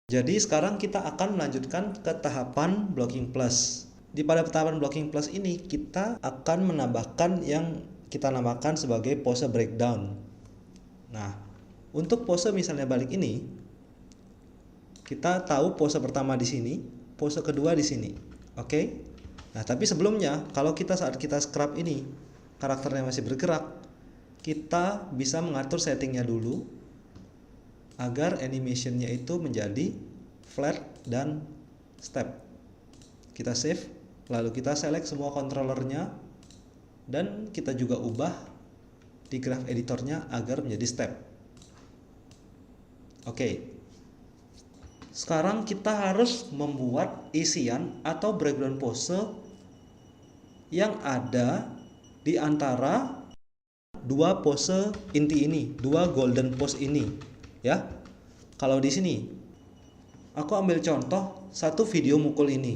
Jadi sekarang kita akan melanjutkan ke tahapan blocking plus. Pada tahapan blocking plus ini kita akan menambahkan yang kita namakan sebagai pose breakdown. Nah, untuk pose misalnya balik ini, kita tahu pose pertama di sini, pose kedua di sini. Oke? Nah, tapi sebelumnya kalau saat kita scrub ini karakternya masih bergerak, kita bisa mengatur settingnya dulu agar animationnya itu menjadi flat dan step. Kita save, lalu kita select semua controllernya, dan kita juga ubah di graph editornya agar menjadi step. Oke. Sekarang kita harus membuat isian atau background pose yang ada di antara dua pose inti ini, dua golden pose ini, ya. Kalau di sini aku ambil contoh satu video mukul ini.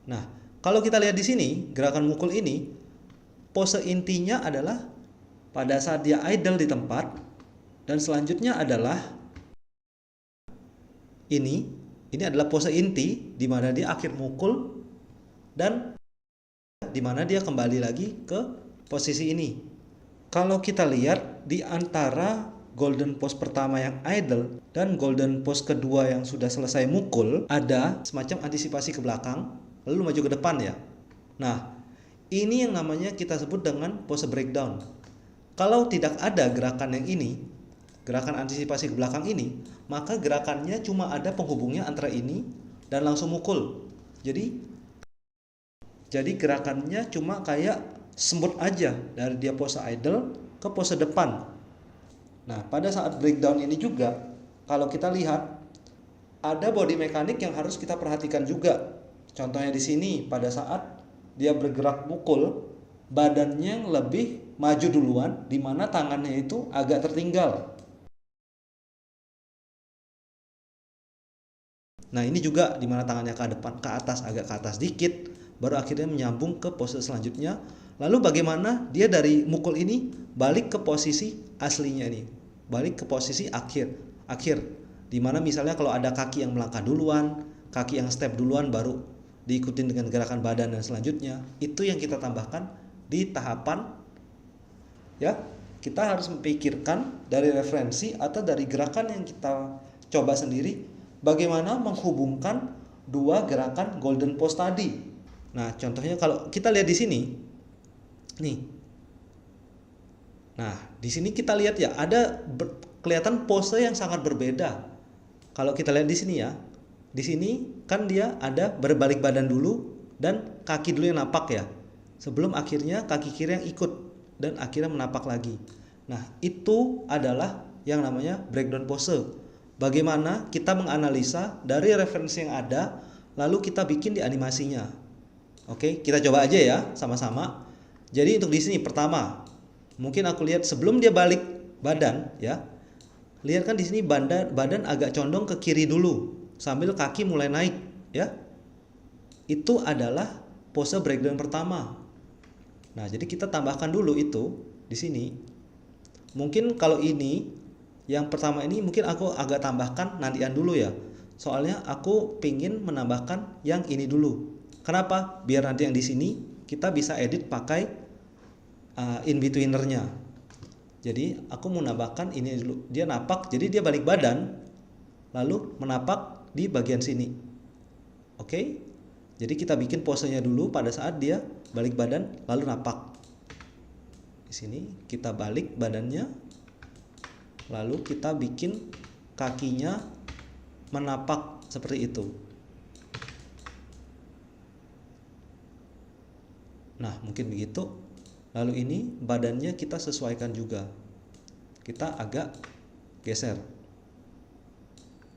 Nah, kalau kita lihat di sini, gerakan mukul ini, pose intinya adalah pada saat dia idle di tempat, dan selanjutnya adalah ini adalah pose inti di mana dia akhir mukul dan di mana dia kembali lagi ke posisi ini. Kalau kita lihat di antara golden pose pertama yang idle dan golden pose kedua yang sudah selesai mukul, ada semacam antisipasi ke belakang lalu maju ke depan ya. Nah, ini yang namanya kita sebut dengan pose breakdown. Kalau tidak ada gerakan yang ini, gerakan antisipasi ke belakang ini, maka gerakannya cuma ada penghubungnya antara ini dan langsung mukul. Jadi gerakannya cuma kayak semut aja dari dia pose idle ke pose depan. Nah, pada saat breakdown ini juga, kalau kita lihat ada body mekanik yang harus kita perhatikan juga. Contohnya di sini, pada saat dia bergerak mukul, badannya lebih maju duluan, di mana tangannya itu agak tertinggal. Nah, ini juga di mana tangannya ke depan, ke atas, agak ke atas dikit, baru akhirnya menyambung ke pose selanjutnya. Lalu bagaimana dia dari mukul ini balik ke posisi aslinya nih, balik ke posisi akhir, di mana misalnya kalau ada kaki yang melangkah duluan, kaki yang step duluan, baru diikutin dengan gerakan badan dan selanjutnya. Itu yang kita tambahkan di tahapan, ya. Kita harus memikirkan dari referensi atau dari gerakan yang kita coba sendiri, bagaimana menghubungkan dua gerakan golden pose tadi. Nah, contohnya kalau kita lihat di sini, nih. Nah, di sini kita lihat ya, ada kelihatan pose yang sangat berbeda. Kalau kita lihat di sini ya, di sini kan dia ada berbalik badan dulu dan kaki dulu yang napak ya, sebelum akhirnya kaki kiri yang ikut dan akhirnya menapak lagi. Nah, itu adalah yang namanya breakdown pose. Bagaimana kita menganalisa dari referensi yang ada, lalu kita bikin di animasinya. Oke, kita coba aja ya sama-sama. Jadi untuk di sini pertama, mungkin aku lihat sebelum dia balik badan ya. Lihat kan di sini badan agak condong ke kiri dulu sambil kaki mulai naik ya. Itu adalah pose breakdown pertama. Nah, jadi kita tambahkan dulu itu di sini. Mungkin kalau ini yang pertama ini mungkin aku agak tambahkan nantian dulu ya. Soalnya aku pingin menambahkan yang ini dulu. Kenapa? Biar nanti yang di sini kita bisa edit pakai in betweenernya. Jadi aku mau nambahkan ini dulu. Dia napak, jadi dia balik badan, lalu menapak di bagian sini. Oke? Jadi kita bikin posenya dulu pada saat dia balik badan lalu napak. Di sini kita balik badannya, lalu kita bikin kakinya menapak seperti itu. Nah, mungkin begitu. Lalu ini badannya kita sesuaikan juga. Kita agak geser.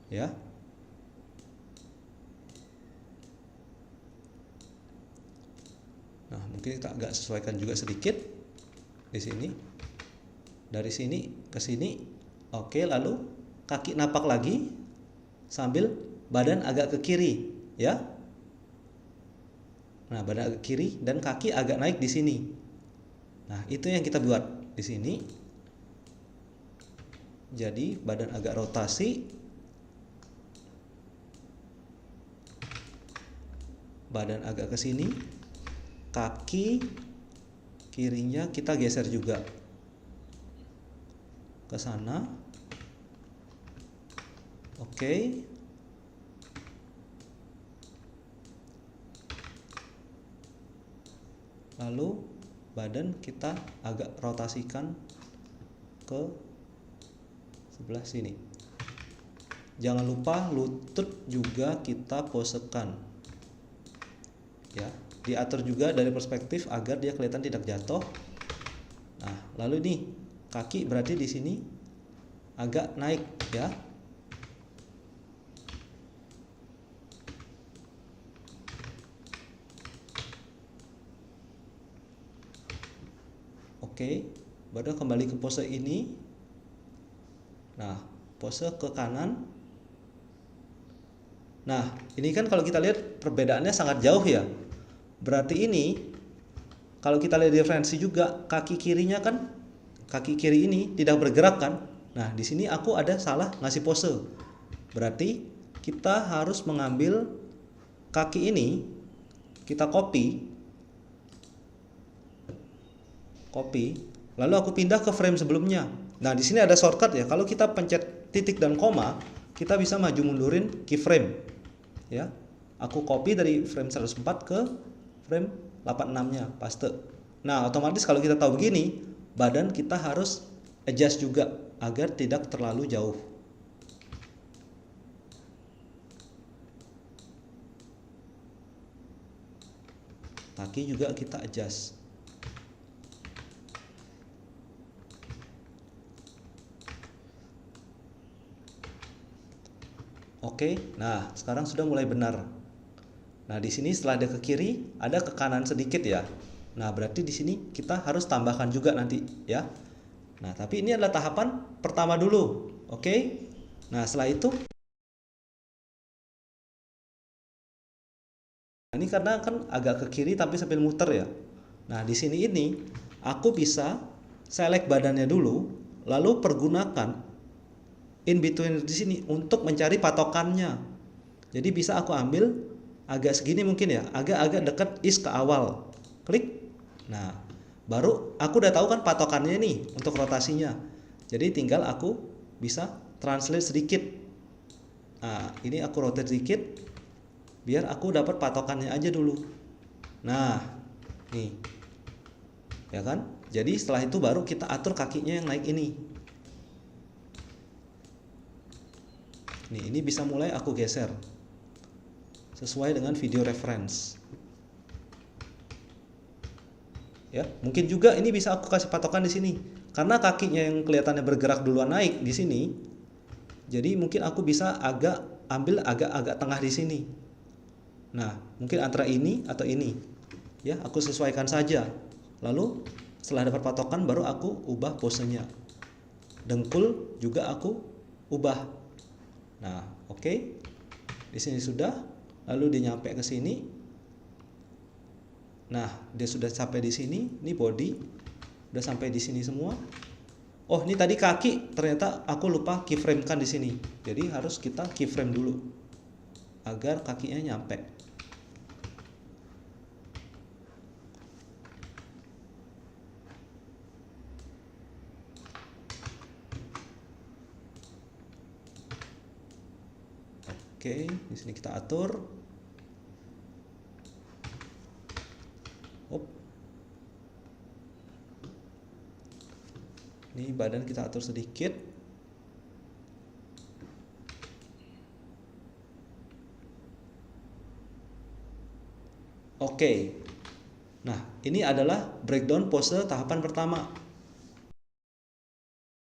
Ya. Nah, mungkin kita agak sesuaikan juga sedikit di sini. Dari sini ke sini. Oke, lalu kaki napak lagi sambil badan agak ke kiri, ya. Nah, badan agak kiri dan kaki agak naik di sini. Nah, itu yang kita buat di sini. Jadi badan agak rotasi, badan agak ke sini, kaki kirinya kita geser juga ke sana. Oke. Lalu badan kita agak rotasikan ke sebelah sini. Jangan lupa lutut juga kita posekan. Ya, diatur juga dari perspektif agar dia kelihatan tidak jatuh. Nah, lalu ini kaki berarti di sini agak naik ya. Oke, baru kembali ke pose ini. Nah, pose ke kanan. Nah, ini kan kalau kita lihat perbedaannya sangat jauh ya. Berarti ini kalau kita lihat diferensi juga, kaki kirinya kan, kaki kiri ini tidak bergerak kan. Nah, di sini aku ada salah ngasih pose. Berarti kita harus mengambil kaki ini, kita copy, lalu aku pindah ke frame sebelumnya. Nah, di sini ada shortcut ya. Kalau kita pencet titik dan koma, kita bisa maju mundurin keyframe. Ya. Aku copy dari frame 104 ke frame 86-nya, paste. Nah, otomatis kalau kita tahu begini, badan kita harus adjust juga agar tidak terlalu jauh. Kaki juga kita adjust. Oke, nah sekarang sudah mulai benar. Nah, di sini setelah ada ke kiri, ada ke kanan sedikit ya. Nah, berarti di sini kita harus tambahkan juga nanti ya. Nah, tapi ini adalah tahapan pertama dulu. Oke. Nah, setelah itu ini karena kan agak ke kiri tapi sambil muter ya. Nah, di sini ini aku bisa select badannya dulu, lalu pergunakan in between di sini untuk mencari patokannya. Jadi bisa aku ambil agak segini mungkin ya, agak-agak dekat is ke awal. Klik. Nah, baru aku udah tahu kan patokannya nih untuk rotasinya. Jadi tinggal aku bisa translate sedikit. Nah, ini aku rotate sedikit biar aku dapat patokannya aja dulu. Nah, nih. Ya kan? Jadi setelah itu baru kita atur kakinya yang naik ini. Nih, ini bisa mulai aku geser sesuai dengan video reference. Ya, mungkin juga ini bisa aku kasih patokan di sini. Karena kakinya yang kelihatannya bergerak duluan naik di sini. Jadi mungkin aku bisa ambil agak tengah di sini. Nah, mungkin antara ini atau ini. Ya, aku sesuaikan saja. Lalu setelah dapat patokan baru aku ubah posenya. Dengkul juga aku ubah. Nah, oke. Di sini sudah, lalu dia nyampe ke sini. Nah, dia sudah sampai di sini. Ini body udah sampai di sini semua. Oh, ini tadi kaki ternyata aku lupa keyframe kan di sini. Jadi harus kita keyframe dulu agar kakinya nyampe. Oke, di sini kita atur. Ini badan kita atur sedikit. Oke. Nah, ini adalah breakdown pose tahapan pertama.